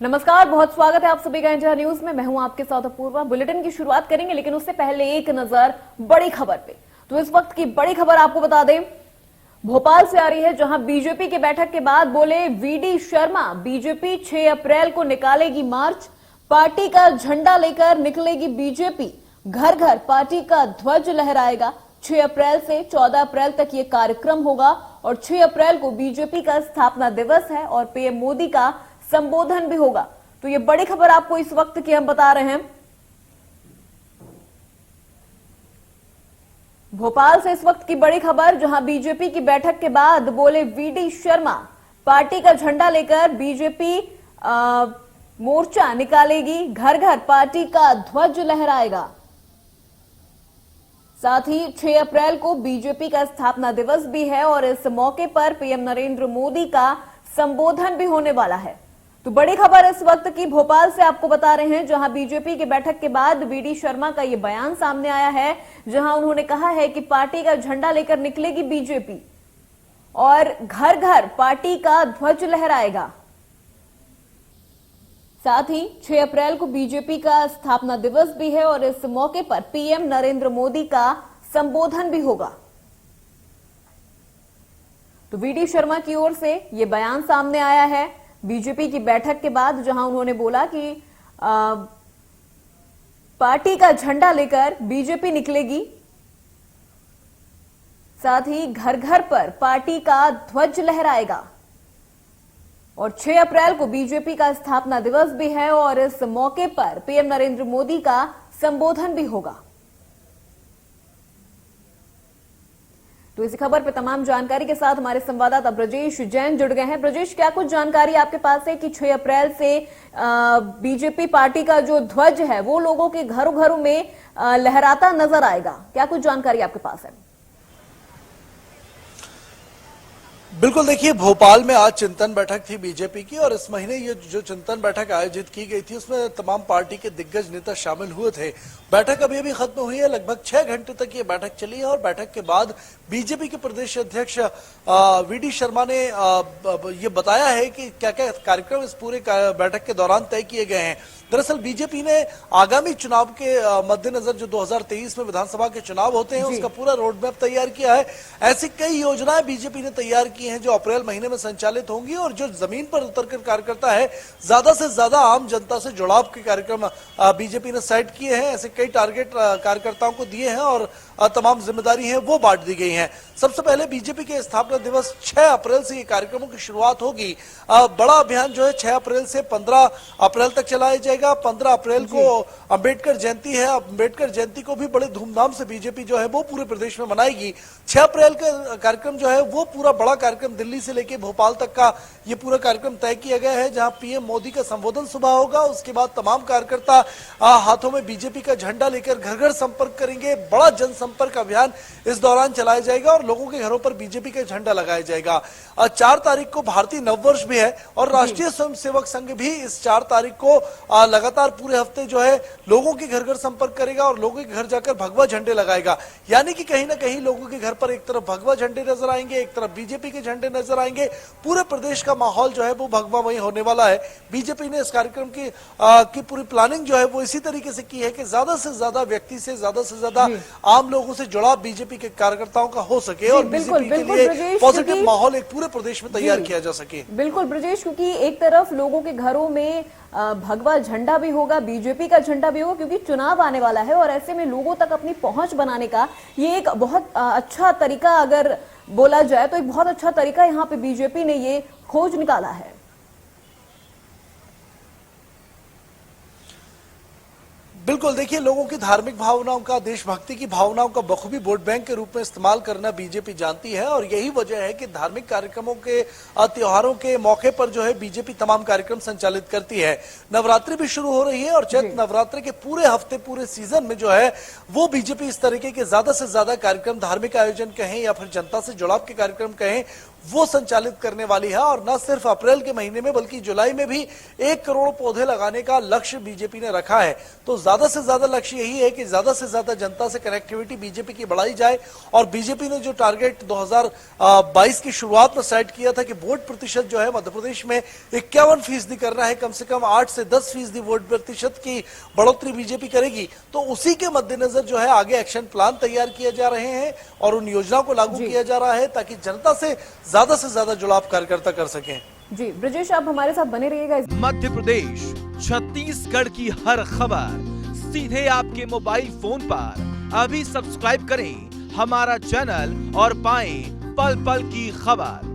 नमस्कार, बहुत स्वागत है आप सभी का इंडिया न्यूज में। मैं हूं आपके साथ अपूर्वा। बुलेटिन की शुरुआत करेंगे, लेकिन उससे पहले एक नजर बड़ी खबर पे। तो इस वक्त की बड़ी खबर आपको बता दें, भोपाल से आ रही है, जहां बीजेपी की बैठक के बाद बोले वीडी शर्मा, बीजेपी 6 अप्रैल को निकालेगी मार्च, पार्टी का झंडा लेकर निकलेगी बीजेपी, घर घर पार्टी का ध्वज लहराएगा। 6 अप्रैल से 14 अप्रैल तक ये कार्यक्रम होगा और 6 अप्रैल को बीजेपी का स्थापना दिवस है और पीएम मोदी का संबोधन भी होगा। तो ये बड़ी खबर आपको इस वक्त की हम बता रहे हैं। भोपाल से इस वक्त की बड़ी खबर, जहां बीजेपी की बैठक के बाद बोले वीडी शर्मा, पार्टी का झंडा लेकर बीजेपी मोर्चा निकालेगी, घर घर पार्टी का ध्वज लहराएगा। साथ ही 6 अप्रैल को बीजेपी का स्थापना दिवस भी है और इस मौके पर पीएम नरेंद्र मोदी का संबोधन भी होने वाला है। तो बड़ी खबर इस वक्त की भोपाल से आपको बता रहे हैं, जहां बीजेपी की बैठक के बाद वीडी शर्मा का यह बयान सामने आया है, जहां उन्होंने कहा है कि पार्टी का झंडा लेकर निकलेगी बीजेपी और घर घर पार्टी का ध्वज लहराएगा। साथ ही 6 अप्रैल को बीजेपी का स्थापना दिवस भी है और इस मौके पर पीएम नरेंद्र मोदी का संबोधन भी होगा। तो वीडी शर्मा की ओर से यह बयान सामने आया है बीजेपी की बैठक के बाद, जहां उन्होंने बोला कि पार्टी का झंडा लेकर बीजेपी निकलेगी, साथ ही घर घर पर पार्टी का ध्वज लहराएगा और 6 अप्रैल को बीजेपी का स्थापना दिवस भी है और इस मौके पर पीएम नरेंद्र मोदी का संबोधन भी होगा। तो इसी खबर पर तमाम जानकारी के साथ हमारे संवाददाता ब्रजेश जैन जुड़ गए हैं। ब्रजेश, क्या कुछ जानकारी आपके पास है कि 6 अप्रैल से बीजेपी पार्टी का जो ध्वज है वो लोगों के घरों घरों में लहराता नजर आएगा? क्या कुछ जानकारी आपके पास है? बिल्कुल, देखिए, भोपाल में आज चिंतन बैठक थी बीजेपी की और इस महीने ये जो चिंतन बैठक आयोजित की गई थी उसमें तमाम पार्टी के दिग्गज नेता शामिल हुए थे। बैठक अभी अभी खत्म हुई है, लगभग 6 घंटे तक ये बैठक चली है और बैठक के बाद बीजेपी के प्रदेश अध्यक्ष वीडी शर्मा ने ये बताया है कि क्या क्या कार्यक्रम इस पूरे बैठक के दौरान तय किए गए हैं। दरअसल बीजेपी ने आगामी चुनाव के मद्देनजर जो 2023 में विधानसभा के चुनाव होते हैं उसका पूरा रोड मैप तैयार किया है। ऐसी कई योजनाएं बीजेपी ने तैयार की हैं जो अप्रैल महीने में संचालित होंगी और जो जमीन पर उतरकर कार्यकर्ता है, ज्यादा से ज्यादा आम जनता से जुड़ाव के कार्यक्रम बीजेपी ने सेट किए हैं। ऐसे कई टारगेट कार्यकर्ताओं को दिए हैं और तमाम जिम्मेदारी है वो बांट दी गई हैं। सबसे पहले बीजेपी के स्थापना दिवस 6 अप्रैल से ये कार्यक्रमों की शुरुआत होगी। बड़ा अभियान जो है 6 अप्रैल से 15 अप्रैल तक चलाया जाएगा। 15 अप्रैल को अंबेडकर जयंती है, अंबेडकर जयंती को भी बड़े धूमधाम से बीजेपी जो है वो पूरे प्रदेश में मनाएगी। 6 अप्रैल का कार्यक्रम जो है वो पूरा बड़ा कार्यक्रम दिल्ली से लेकर भोपाल तक का ये पूरा कार्यक्रम तय किया गया है, जहां पीएम मोदी का संबोधन सुबह होगा। उसके बाद तमाम कार्यकर्ता हाथों में बीजेपी का झंडा लेकर घर घर संपर्क करेंगे। बड़ा जनसंपर्क अभियान इस दौरान चलाया जाएगा और लोगों के घरों पर बीजेपी का झंडा लगाया जाएगा। 4 तारीख को भारतीय नववर्ष भी है और राष्ट्रीय स्वयंसेवक संघ भी इस 4 तारीख को लगातार पूरे हफ्ते जो है लोगों के घर घर संपर्क करेगा और लोगों के घर जाकर भगवा झंडे लगाएगा। यानी कि कहीं ना कहीं लोगों के घर पर एक तरफ भगवा झंडे नजर आएंगे, एक तरफ बीजेपी के झंडे नजर आएंगे। पूरे प्रदेश का माहौल जो है वो भगवामयी होने वाला है। बीजेपी ने इस कार्यक्रम की पूरी प्लानिंग जो है वो इसी तरीके से की है कि ज्यादा से ज्यादा व्यक्ति से ज्यादा आम लोगों से जुड़ाव बीजेपी के कार्यकर्ताओं का हो सके और बीजेपी के लिए पॉजिटिव माहौल एक पूरे प्रदेश में तैयार किया जा सके। बिल्कुल ब्रजेश, क्योंकि एक तरफ लोगों के घरों में भगवा झंडा भी होगा, बीजेपी का झंडा भी होगा, क्योंकि चुनाव आने वाला है और ऐसे में लोगों तक अपनी पहुंच बनाने का ये एक बहुत अच्छा तरीका अगर बोला जाए तो एक बहुत अच्छा तरीका यहाँ पे बीजेपी ने ये खोज निकाला है। बिल्कुल, देखिए, लोगों की धार्मिक भावनाओं का, देशभक्ति की भावनाओं का बखूबी वोट बैंक के रूप में इस्तेमाल करना बीजेपी जानती है और यही वजह है कि धार्मिक कार्यक्रमों के, त्योहारों के मौके पर जो है बीजेपी तमाम कार्यक्रम संचालित करती है। नवरात्रि भी शुरू हो रही है और चैत्र नवरात्रि के पूरे हफ्ते, पूरे सीजन में जो है वो बीजेपी इस तरीके के ज्यादा से ज्यादा कार्यक्रम, धार्मिक आयोजन कहें या फिर जनता से जुड़ाव के कार्यक्रम कहें, वो संचालित करने वाली है। और न सिर्फ अप्रैल के महीने में बल्कि जुलाई में भी 1 करोड़ पौधे लगाने का लक्ष्य बीजेपी ने रखा है। तो ज्यादा से ज्यादा लक्ष्य यही है कि ज्यादा से ज्यादा जनता से कनेक्टिविटी बीजेपी की बढ़ाई जाए। और बीजेपी ने जो टारगेट 2022 की शुरुआत में सेट किया था कि वोट प्रतिशत जो है मध्य प्रदेश में 51% करना है, कम से कम 8 से 10% वोट प्रतिशत की बढ़ोतरी बीजेपी करेगी, तो उसी के मद्देनजर जो है आगे एक्शन प्लान तैयार किए जा रहे हैं और उन योजनाओं को लागू किया जा रहा है ताकि जनता से ज्यादा जुड़ाव कार्यकर्ता कर सकें। जी ब्रजेश, आप हमारे साथ बने रहिएगा। मध्य प्रदेश, छत्तीसगढ़ की हर खबर सीधे आपके मोबाइल फोन पर। अभी सब्सक्राइब करें हमारा चैनल और पाएं पल पल की खबर।